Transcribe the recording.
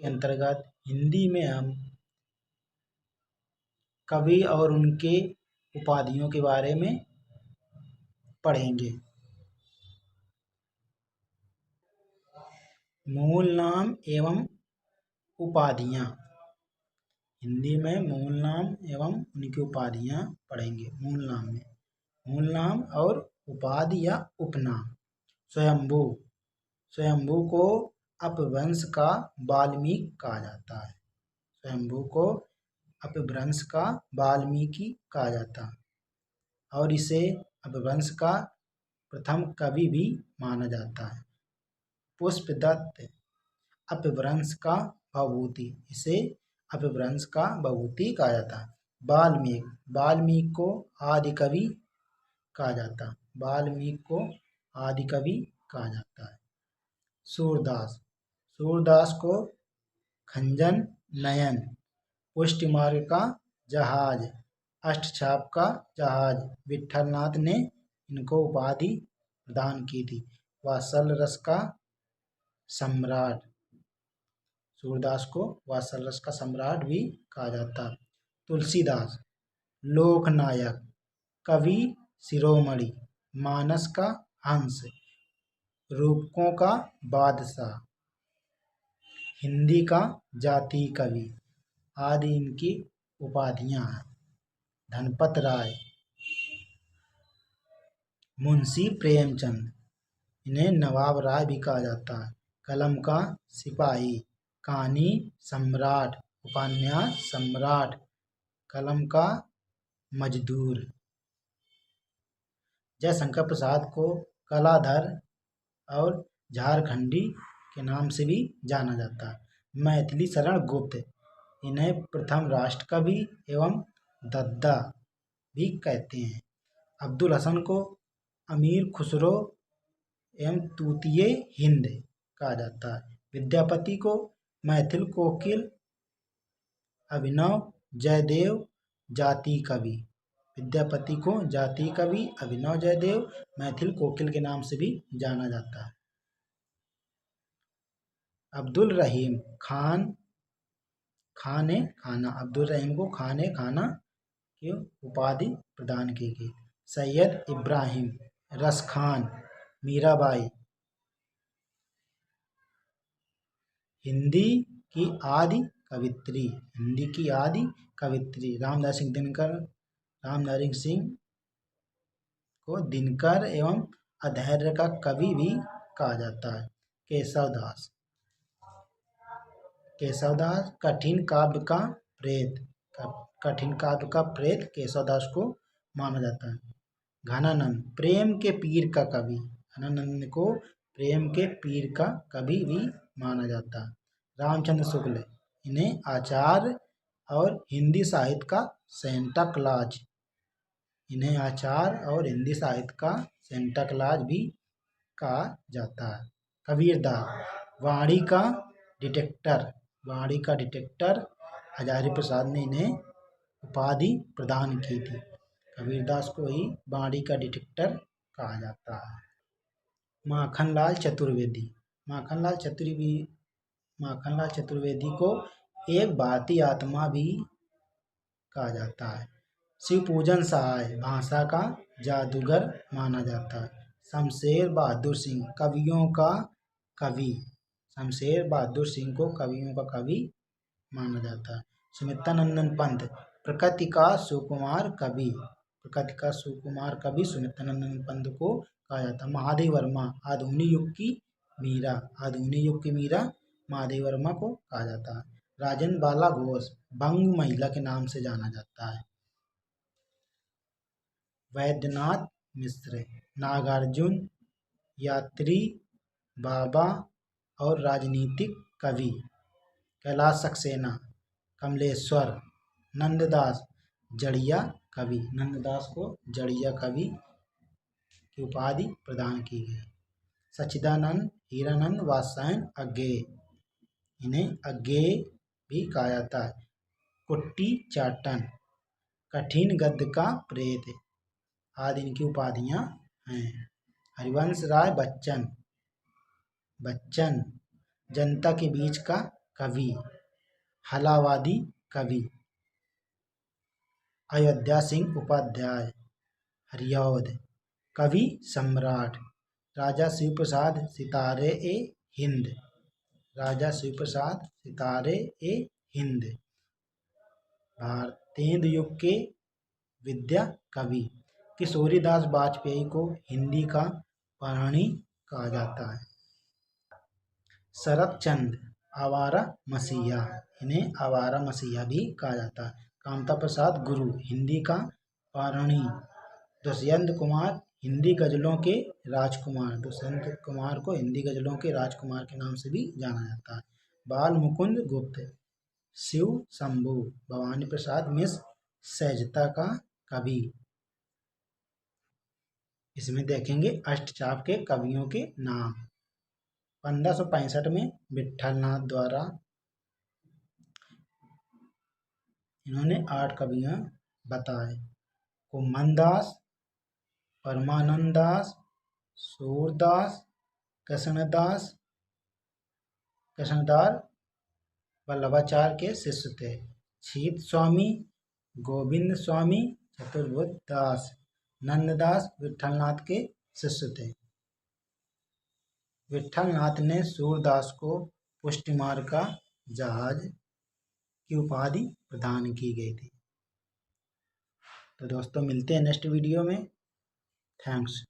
के अंतर्गत हिंदी में हम कवि और उनके उपाधियों के बारे में पढ़ेंगे। मूल नाम एवं उपाधियाँ। हिंदी में मूल नाम एवं उनकी उपाधियाँ पढ़ेंगे। मूल नाम में मूल नाम और उपाधि या उपनाम। स्वयंभू। स्वयंभू को अपभ्रंश का वाल्मीकि कहा जाता है। स्वयंभू को अपभ्रंश का वाल्मीकि कहा जाता है और इसे अपभ्रंश का प्रथम कवि भी माना जाता है। पुष्पदत्त अपभ्रंश का भवभूति। इसे अपभ्रंश का भवभूति कहा जाता है। वाल्मीकि। वाल्मीकि को आदि कवि कहा जाता है। वाल्मीकि को आदि कवि कहा जाता है। सूरदास। सूरदास को खंजन नयन, पुष्टिमार्ग का जहाज, अष्टछाप का जहाज विठलनाथ ने इनको उपाधि प्रदान की थी। वात्सल रस का सम्राट। सूरदास को वात्सल रस का सम्राट भी कहा जाता। तुलसीदास लोकनायक, कवि शिरोमणि, मानस का हंस, रूपकों का बादशाह, हिंदी का जातीय कवि आदि इनकी उपाधियां हैं। धनपत राय। मुंशी प्रेमचंद, इन्हें नवाब राय भी कहा जाता है। कलम का सिपाही, कहानी सम्राट, उपन्यास सम्राट, कलम का मजदूर। जयशंकर प्रसाद को कलाधर और झारखंडी के नाम से भी जाना जाता है। मैथिली शरण गुप्त, इन्हें प्रथम राष्ट्र कवि एवं दद्दा भी कहते हैं। अब्दुल हसन को अमीर खुसरो एवं तूतिए हिंद कहा जाता है। विद्यापति को मैथिल कोकिल, अभिनव जयदेव जातीय कवि। विद्यापति को जातीय कवि, अभिनव जयदेव, मैथिल कोकिल के नाम से भी जाना जाता है। अब्दुल रहीम खान, खाने खाना, अब्दुल रहीम को खाने खाना की उपाधि प्रदान की गई। सैयद इब्राहिम रसखान, मीराबाई। हिंदी की आदि कवित्री। हिंदी की आदि कवित्री रामधारी सिंह दिनकर। रामधारी सिंह को दिनकर एवं अधैर्य का कवि भी कहा जाता है। केशवदास। केशवदास कठिन काव्य का प्रेत। कठिन काव्य का प्रेत केशवदास को माना जाता है। घनानंद प्रेम के पीर का कवि। घनानंद को प्रेम के पीर का कवि भी माना जाता है। रामचंद्र शुक्ल, इन्हें आचार्य और हिंदी साहित्य का सेंटा क्लॉज। इन्हें आचार्य और हिंदी साहित्य का सेंटा क्लॉज भी कहा जाता है। कबीरदास वाणी का डिटेक्टर। वाणी का डिटेक्टर हजारी प्रसाद ने इन्हें उपाधि प्रदान की थी। कबीरदास को ही वाणी का डिटेक्टर कहा जाता है। माखनलाल चतुर्वेदी। माखनलाल चतुर्वेदी को एक भारतीय आत्मा भी कहा जाता है। शिवपूजन सहाय भाषा का जादूगर माना जाता है। शमशेर बहादुर सिंह कवियों का कवि। शमशेर बहादुर सिंह को कवियों का कवि माना जाता है। सुमित्रानंदन पंत प्रकृति का सुकुमार कवि। प्रकृति का सुकुमार कवि सुमित्रानंदन पंत को कहा जाता है। महादेव वर्मा आधुनिक युग की मीरा। आधुनिक युग की मीरा महादेव वर्मा को कहा जाता है। राजेंद्र बाला घोष बंग महिला के नाम से जाना जाता है। वैद्यनाथ मिश्र नागार्जुन, यात्री, बाबा और राजनीतिक कवि। कैलाश सक्सेना कमलेश्वर। नंददास जड़िया कवि। नंददास को जड़िया कवि की उपाधि प्रदान की गई। सच्चिदानंद हीरानंद वात्स्यायन अज्ञेय, इन्हें अज्ञेय भी कहा जाता है। कुट्टी चाटन कठिन गद्य का प्रेत आदि इनकी उपाधियां हैं। हरिवंश राय बच्चन जनता के बीच का कवि, हलावादी कवि, अयोध्या सिंह उपाध्याय, हरिऔध, कवि सम्राट, राजा शिव प्रसाद सितारे ए हिंद, राजा शिव प्रसाद सितारे ए हिंद, भारतेंदु युग के विद्या कवि, किशोरीदास वाजपेयी को हिंदी का पाणि कहा जाता है, शरत चंद्र आवारा मसीहा, इन्हें आवारा मसीहा भी कहा जाता है, कामता प्रसाद गुरु हिंदी का पाणि, दुष्यंत कुमार हिंदी गजलों के राजकुमार, दुष्यंत कुमार को हिंदी गजलों के राजकुमार के नाम से भी जाना जाता है, बाल मुकुंद गुप्त शिव शंभू, भवानी प्रसाद मिश्र सहजता का कवि। इसमें देखेंगे अष्टचाप के कवियों के नाम। 1565 में विट्ठलनाथ द्वारा इन्होंने 8 कवियां बताए, कुम्भनदास, परमानंद दास, सूरदास, कृष्णदास, कृष्णदार वल्लभाचार्य के शिष्य थे, छीत स्वामी, गोविंद स्वामी, चतुर्बुद्ध दास, नंददास विट्ठलनाथ के शिष्य थे। विट्ठलनाथ ने सूरदास को पुष्टिमार्ग का जहाज की उपाधि प्रदान की गई थी। तो दोस्तों मिलते हैं नेक्स्ट वीडियो में। थैंक्स।